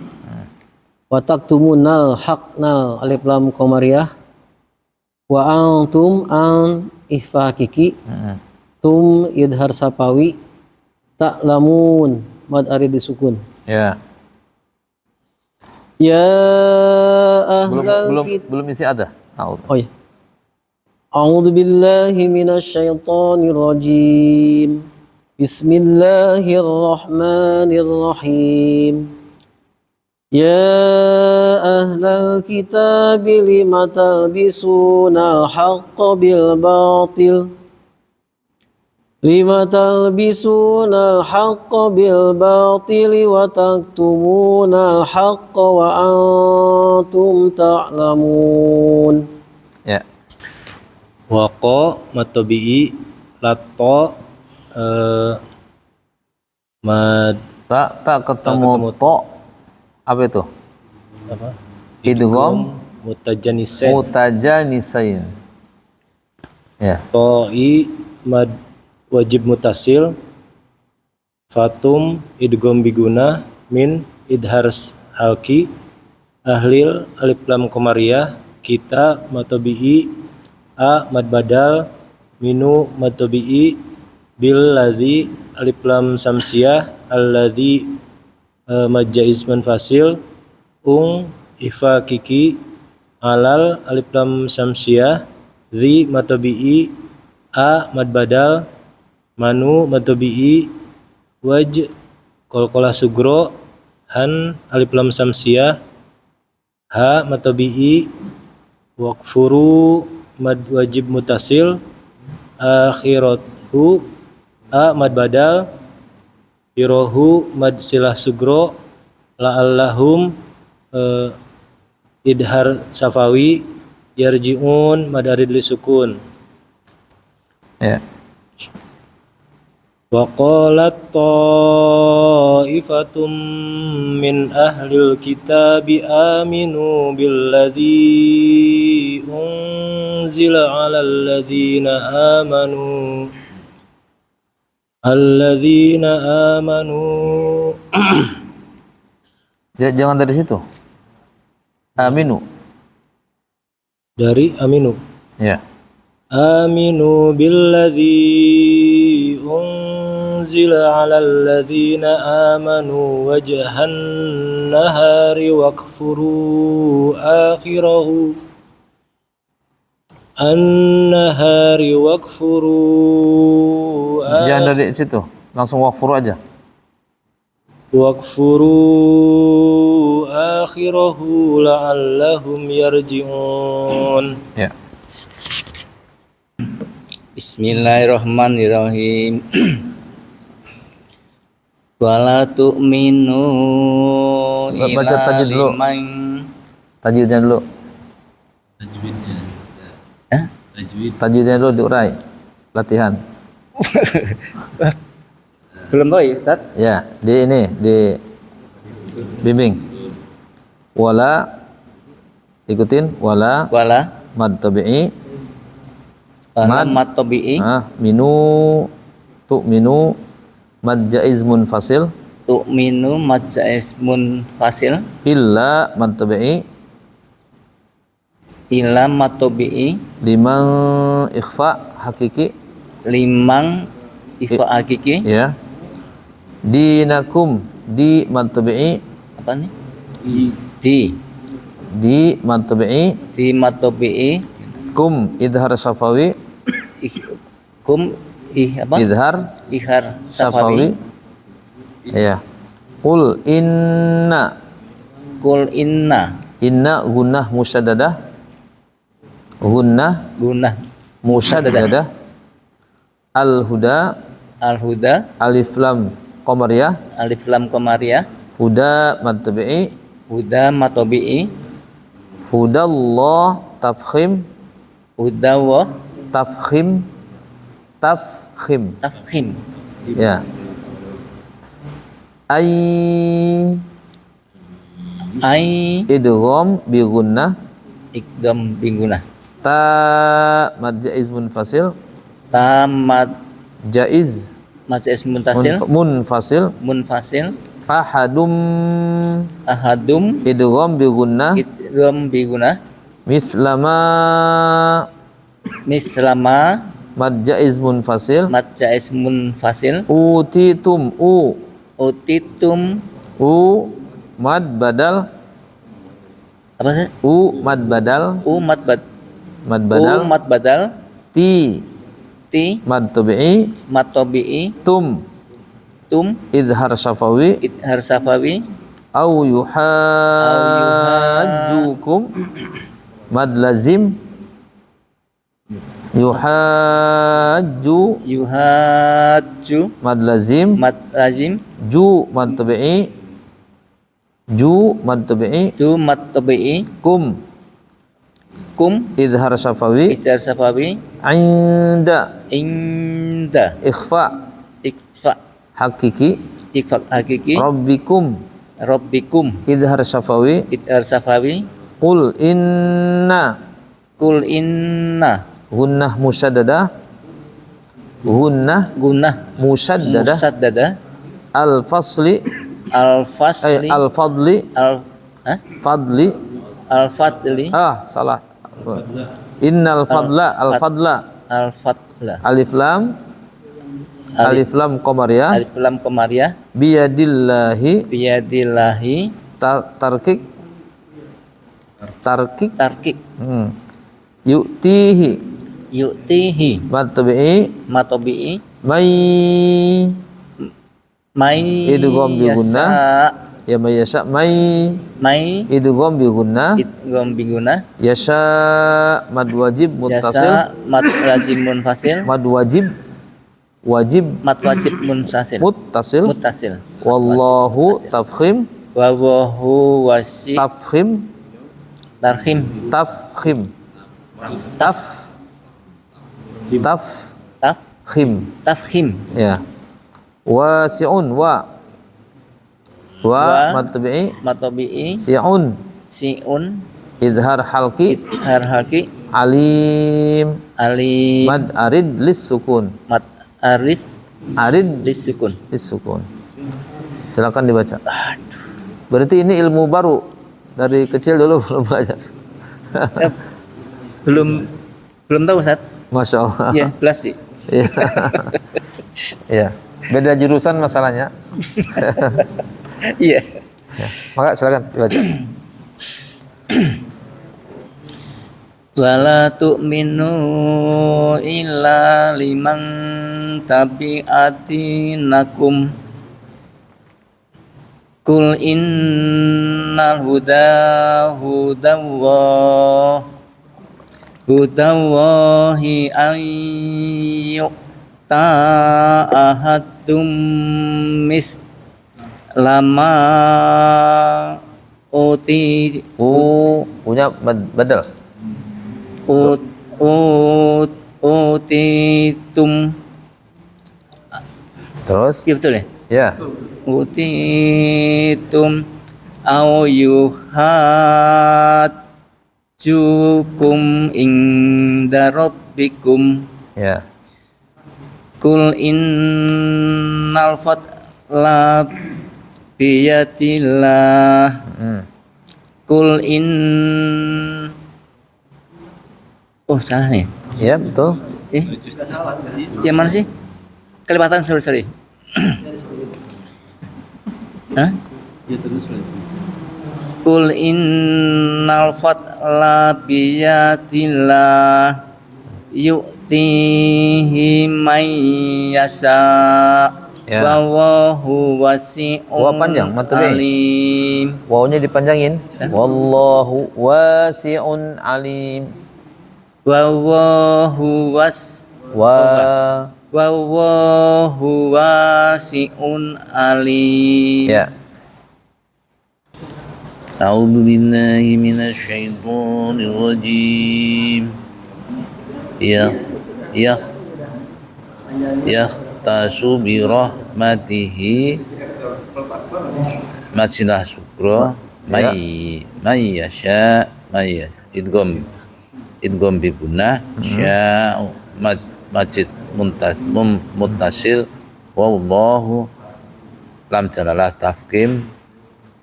Wataktumu nal haq nal alif lam qamariyah. Wa antum an ihfa hakiki. Tum idhar sapawi. Ta'lamun mad arid disukun. Ya. Ya ahlal Belum isi ada. Oh ya. A'udzu billahi minasyaitonir rajim. Bismillahirrahmanirrahim. Ya ahlal kitab lima talbisuna al-haqqa bil batil. Lima talbisuna al-haqqa bil batili wa taktumuna al-haqqa wa antum ta'lamun. Ya. Waqa matobi'i lato mad Tak ketemu to. Apa itu? apa? Idgham Mutajanisain. mutajanisain. Ya. To'i mad wajib mutasil. Fatum idgham biguna min idhar halki. Ahlil alif lam qamariyah. Kita matobi'i a mad badal minu mad tabi'i bil ladzi alif lam samsiyah alladzi mad jaiz manfasil ifa kiki alal alif lam samsiyah zi mad tabi'i a mad badal manu mad tabi'i waj qalqalah sugro han alif lam samsiyah ha mad tabi'i waqfuru mad wajib mutasil akhiratu a mad badal birohu mad silah sugro la'allahum idhar safawi yarji'un mad arid li sukun. Ya. وقالت طائفة من أهل الكتاب آمنوا بالذي أنزل على الذين آمنوا Jangan dari situ. Aminu. dari aminu. Ya. آمنوا بالذي أنزل على الذين آمنوا وجه النهار واكفروا آخره Jangan dari situ. Langsung wakfuru aja. واكفروا آخره لعلهم يرجعون. Ya. Bismillahirrahmanirrahim. Wala tu'minu Baca ila tajwid dulu. liman. Tajwidnya dulu. Hah? Tajwidnya dulu diurai. Latihan. Belum tahu ya, Tat? Ya, di bimbing. Wala ikutin wala Wala mad tabi'i mat tabi'i minu tu'minu mad jaiz munfasil tu'minu mad jaiz munfasil illa mad tabi'i ila mat tabi'i liman ikhfa hakiki limang ifa hakiki. ya. Dinakum di mad tabi'i Apa nih? di mad tabi'i Di mat tabi'i kum idhar safawi kum apa? idhar Ihar safawi safawi. ya. Qul inna Kul inna gunnah musyaddadah gunnah gunah musyaddadah al huda al-huda alif lam qamariyah alif lam qamariyah huda mad tabi'i huda matobi'i hudallah tafkhim huda wa tafkhim tafkhim ya. Ay ai idgham bi gunnah ikdam binggunah ta mad jaiz munfasil tamat jaiz majais muntasil munfasil munfasil ahadum ahadum idgham bi gunnah ikdam binggunah mislama mislama mad jaiz munfasil majais munfasil utitum utitum mad badal apa sih mad badal mat bad mad badal mat badal ti ti mad tabi'i matobi'i tum tum idhar safawi idhar safawi au yuhajjukum mad lazim yuhajju mad lazim mat lazim mad tabi'i tu matobi'i kum idhar safawi idhar safawi inda ikhfa ikfa hakiki hakiki rabbikum idhar safawi idhar safawi qul inna kul inna gunnah musyaddadah gunah musaddada al fasli al fasli al fadli al fadli fadli salah innal fadla al fadla al fadla alif lam qamariyah alif lam qamariyah biyadillahi biyadillahi tarkik tarkik yu'tihi mad tabi'i matobi'i may idgham bi gunnah ya may yasha may idgham bi gunnah idgham bi gunnah yasha mad wajib muttasil yasa mad lazim munfasil mad wajib mad wajib munfasil muttasil wallahu tafkhim wa wahu wasi tafkhim tafkhim ya. wasi'un wa Wa. mad tabi'i Matobi'i si'un siun idhar halqi idhar haki alim alim mad arid lis sukun mat arif arid lisukun. lis sukun. Silakan dibaca. Berarti ini ilmu baru dari kecil dulu belum belajar. Eh, belum tahu Ustaz. Masya Allah. Iya, belas sih. Iya. Iya. Beda jurusan masalahnya. Iya. Ya. Maka silakan dibaca. Wala tu'minu illa liman tabi'atinakum Kul innal hudallahi an yu'ta ahadum mis lama uti Punya badal. utitum. Terus? Iya betul ya? Ya. Utitum au yuhajjukum inda rabbikum Ya. Kul innal fadla biyadillah Kul Oh salah nih. Ya, betul. Yang mana sih? Kelibatan, sorry. Hah? Kul innal fadla biyadillah yu'tihi man yasha Ya. wallahu wasi'un Wa panjang, matobi. alim. Wawunya dipanjangin. Wallahu wasi'un alim. Wallahu wasi'un alim. Ya. A'udzu billahi minasy syaithanir rajim. Yahtasu bi rahmatihi Matsilah sukro may yasha idgham bi gunnah sya majid muttasil wallahu lam jalalah tafkim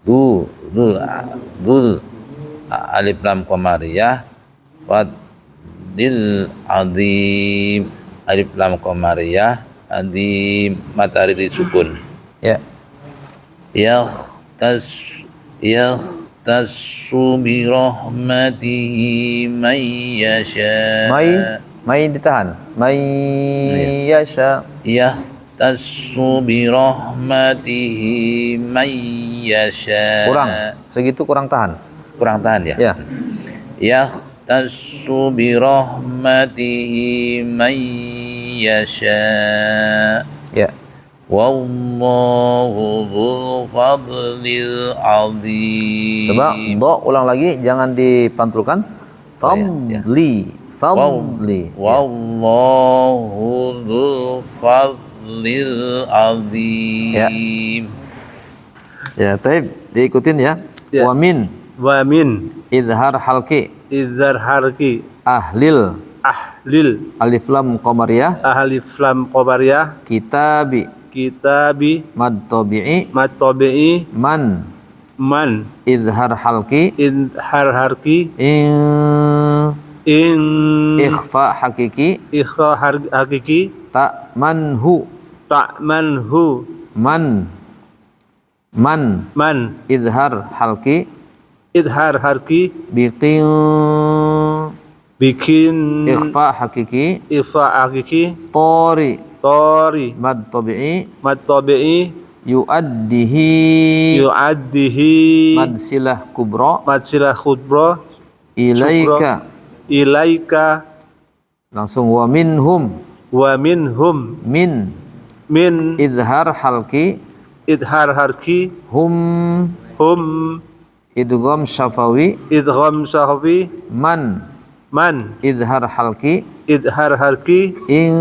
dul alif lam qamariyah fadil azim alif lam qamariyah azim matari disukun. Ya. Yakhtassu bi rahmatihi man yasha Mai ditahan. Mai yasha. Yakhtassu bi rahmatihi man yasha Kurang. Segitu kurang tahan. ya. Ya. Yakhtassu bi rahmatihi man yasha Ya. wallahu dzul fadlil azim. Coba do ulang lagi, jangan dipantulkan. Ya. Fadli. Fadli. Wallahu dzul fadlil azim. Ya, taib diikutin ya. Ya. Wamin Wa min idhar halki idzar harki ahlil ahlil alif lam qamariyah alif lam qabariyah kitabi kitabi mad tabi'i matabi'i man man idhar halki idhar harki in in ikhfa hakiki ikhra hakiki ta manhu ta'manhu man idhar halki idhar harki biqin bikin ikhfa hakiki ikhfa hakiki tori tori mad tabi'i matabi'i yuaddihi yu'addihi mad silah kubra matsilah khudra ilaika ilaika langsung wa minhum wa minhum min min idhar halki idhar harki hum hum idgham syafawi idgham sahwi man man idhar halki idhar harki in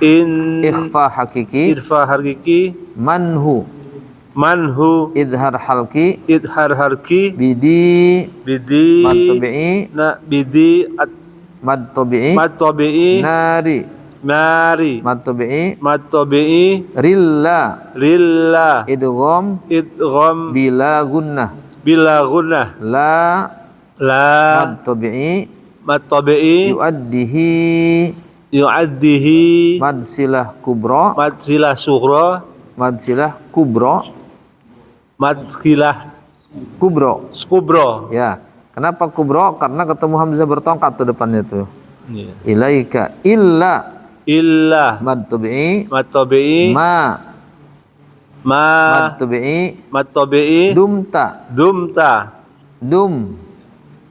in ikhfa hakiki, irfa hakiki manhu manhu idhar halki, idhar harki bidi bidi mad tabi'i, na bidi at mad tabi'i, mad tabi'i nari nari mad tabi'i, mad tabi'i rilla lillah idgham idgham bila gunnah, bila gunnah la la mad tabi'i, mad tabi'i yuaddihi yu'addihi mad silah kubra, mad silah sughra mad silah kubra, mad silah kubro. kubra. Ya, kenapa kubro? Karena ketemu hamzah bertongkat tuh depannya tuh. Ya. Ilaika illa Illa mad tabi'i, mad tabi'i ma mad ma tabi'i, mad tabi'i dumta dumta dum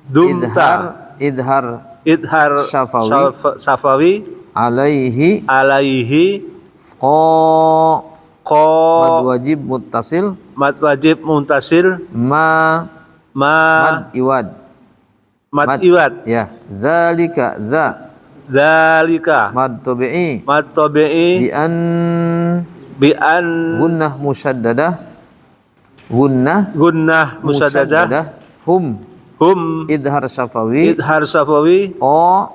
dumta idhar idhar Syafawi. safawi alaihi alaihi qa mad qa wajib muttasil, mad wajib muntasil ma mad ma iwad, mad iwad ya, dzalika dza dzalika mad tabi'i mad tabi'i bi an bi an gunnah musyaddadah, gunnah gunnah musaddadah hum hum idhar syafawi, idhar safawi qa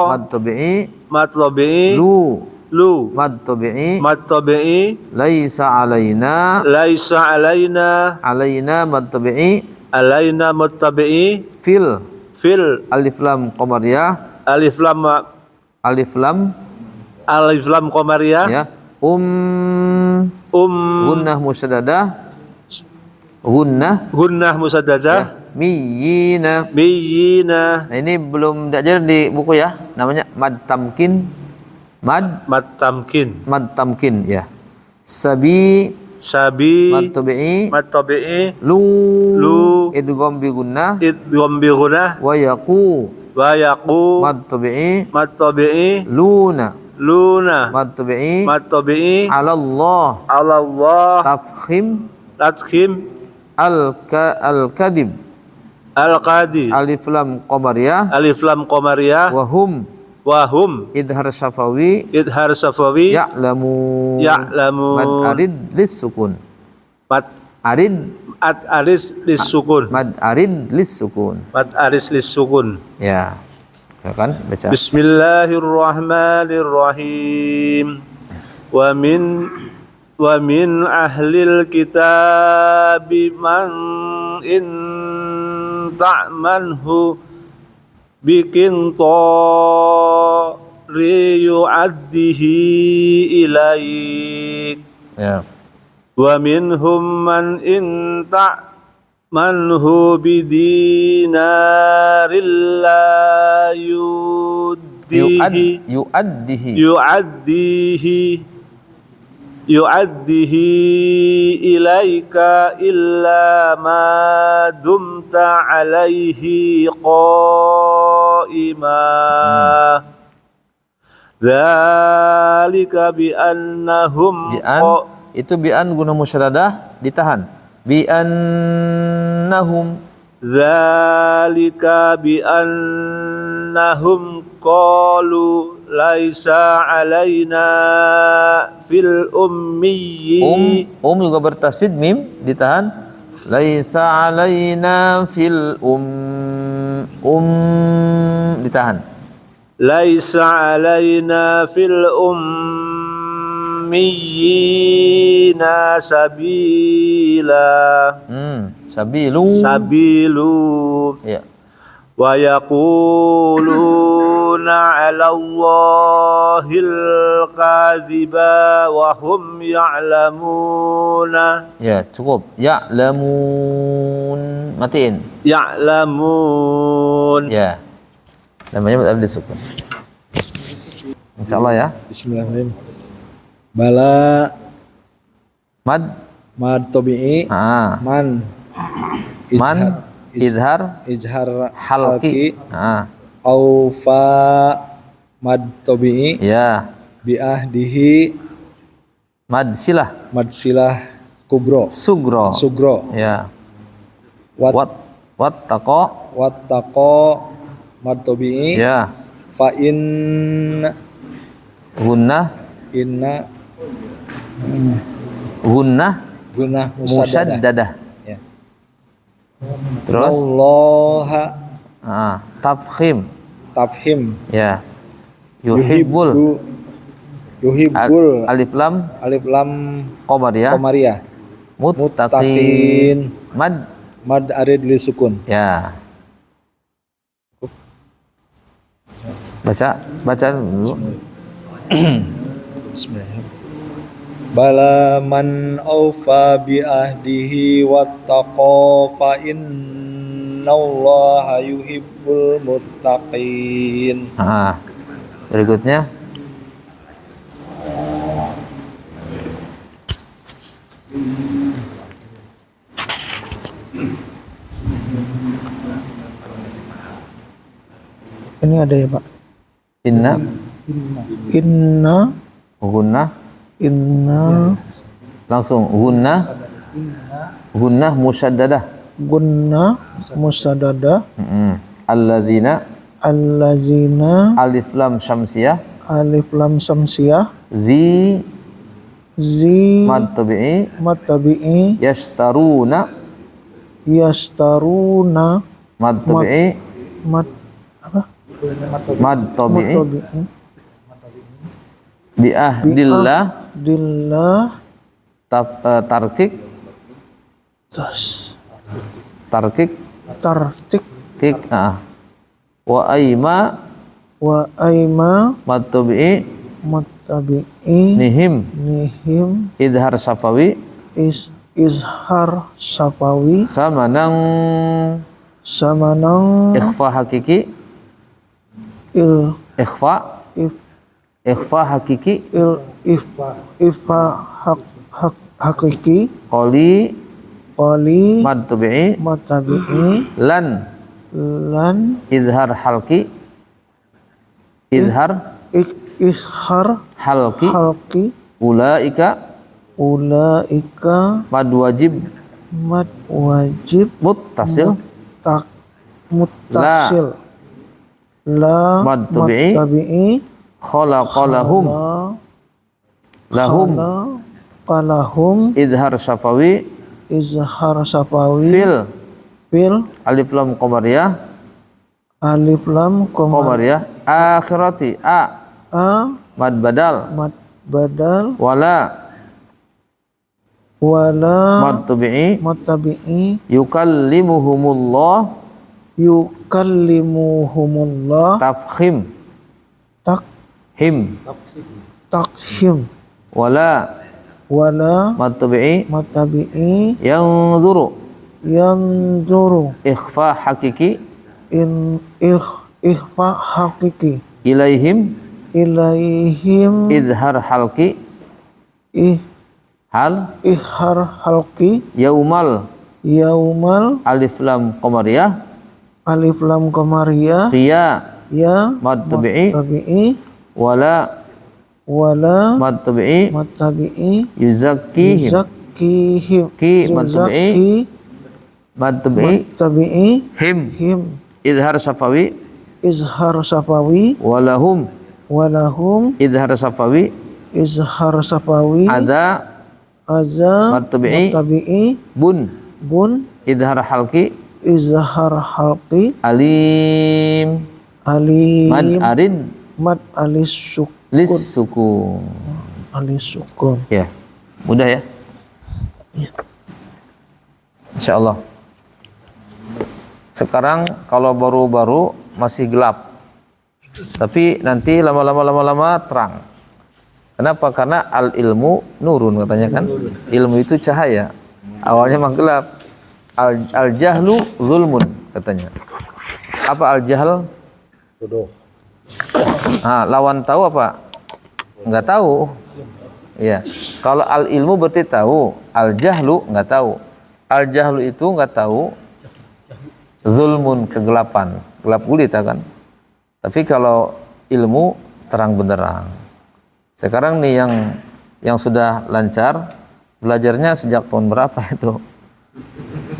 mad tabi'i, mad tabi'i lu lu mad tabi'i, mad tabi'i laisa alaina laisa alaina mad tabi'i, alaina mad tabi'i fil fil alif lam qamariyah, alif lam alif lam qamariyah ya, gunnah musyaddadah, gunnah musaddadah miyina. biyina Nah, ini belum diajarin di buku ya, namanya mad tamkin, mad mad tamkin ya, sabi sabi mad tabi'i, mad tabi'i lu idgham bi gunnah, idgham bi gunnah wa yaqu wa yaqu mad tabi'i, mad tabi'i luna luna mad tabi'i, mad tabi'i ala Allah ala Allah tafkhim tadkhim al-kadib al-qadi alif lam qamariyah, alif lam qamariyah wa hum wa hum idhar syafawi, idhar safawi ya'lamu ya'lamun. mad arid lis sukun, mad arid aris lis sukun mad arid lis sukun, mad aris lis sukun. ya kan baca. Bismillahirrahmanirrahim. Wa min ahlil kitabi man in ta'manhu biqintari yu'addihi ilaik. Ya. Wa minhum man in ta'manhu bidinarin la yuddihi yu'addihi ilaika illa ma dumta alaihi qa'ima. Dzalika bi annahum Itu bi'an guna musyaradah ditahan. Bi'annahum. Dzalika bi annahum qalu laisa alaina fil ummi. Juga bertasid mim ditahan. Laisa alaina fil ditahan. Laisa alaina fil ummiyina sabila. Sabilu. Ya. Wa yaquluna 'ala Allahil kadhiba wa hum ya'lamuna. Ya, cukup. Ya'lamun. Matiin. Ya'lamun. Ya. Namanya berarti disukun. Insyaallah ya. Bismillahirrahmanirrahim. Bala Mad tabi'i man idhar halki. Aufa mad tabi'i Ya. bi'ahdihi Mad silah kubro sugro. Ya. Wattaqa. wattaqo mad tabi'i Ya. fa in Gunnah Inna gunnah Gunnah musaddadah. musyaddadah. Ya. Terus Allah tafkhim. tafhim. Ya. Yuhibbul Yuhibbul alif lam alif lam qamariyah qamariyah. muttaqin mad. Mad arid li sukun. Ya. Baca dulu. Bismillahirrahmanirrahim. Bala man aufa bi ahdihi wattaqa fa innallaha yuhibbul muttaqin. Berikutnya Ini ada ya Pak. inna Inna langsung gunnah musyaddadah. gunna musadada Alladzina allazina alif lam syamsiyah alif lam samsiyah zi zi mad tabi'i matabi'i yashtaruna yastaruna mad tabi'i mat apa mad tabi'i matabi'i bi ahdillah dillah tarkik tas tarkik tartik wa aima wa aima mad tabi'i matabi'i nihim nihim idhar safawi izhar sapawi samanang samanang ikhfa hakiki il ikhfa if ikhfa hakiki il ifa hak hakiki qali qali mad tabi'i matabi'i lan lan izhar halki izhar ishar halki halki ulaika ulaika mad wajib mat wajib muttasil muttasil la mad tabi'i matabi'i khalaqalahum lahum qalahum izhar safawi izhar sapawi fil fil alif lam qamariyah alif lam qamariyah akhirati a mad badal mat badal wala mad tabi'i matabi'i yukallimuhumullah yukallimuhumullah tafkhim him takhim wala wala mad tabi'i matabi'i yanzuru yanzuru ikhfa hakiki ikhfa hakiki ilaihim ilaihim izhar halki ihar halki yaumal yaumal alif lam qamariyah alif lam qamariyah qiya ya mad tabi'i tabi'i wala mad tabi'i matabi'i yuzakkihim yuzakkihim ki mad tabi'i tabi'i him izhar safawi izhar sapawi walahum izhar safawi izhar sapawi ada mad tabi'i bun izhar halki izhar halqi alim mad arin mad alis sukun lis sukun alis sukun ya mudah ya insyaallah. Sekarang kalau baru-baru masih gelap, tapi nanti lama-lama terang. Kenapa? Karena al ilmu nurun katanya kan. Ilmu itu cahaya. Awalnya memang gelap. Al jahlu zulmun katanya. Apa al jahl? Bodoh. Lawan tahu apa? Enggak tahu. Ya. Kalau al ilmu berarti tahu. Al jahlu enggak tahu. Al jahlu itu enggak tahu. Zulmun kegelapan, gelap gulita kan. Tapi kalau ilmu terang benderang. Sekarang nih yang sudah lancar belajarnya sejak tahun berapa itu?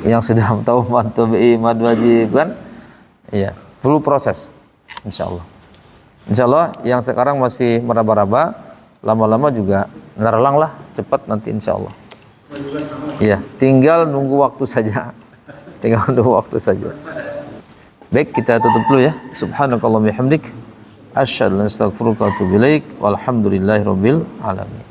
Yang sudah tahu mad tabi'i, mad wajib kan? Iya, perlu proses insyaallah. Insya Allah yang sekarang masih meraba-raba, lama-lama juga ngarlang lah, cepat nanti insya Allah. Iya, tinggal nunggu waktu saja. Tinggal nunggu waktu saja. Baik, kita tutup dulu ya. Subhanakallahumma bihamdik, asyhadu an la ilaha illa anta astaghfiruka wa atubu ilaik. Walhamdulillahirabbil alamin.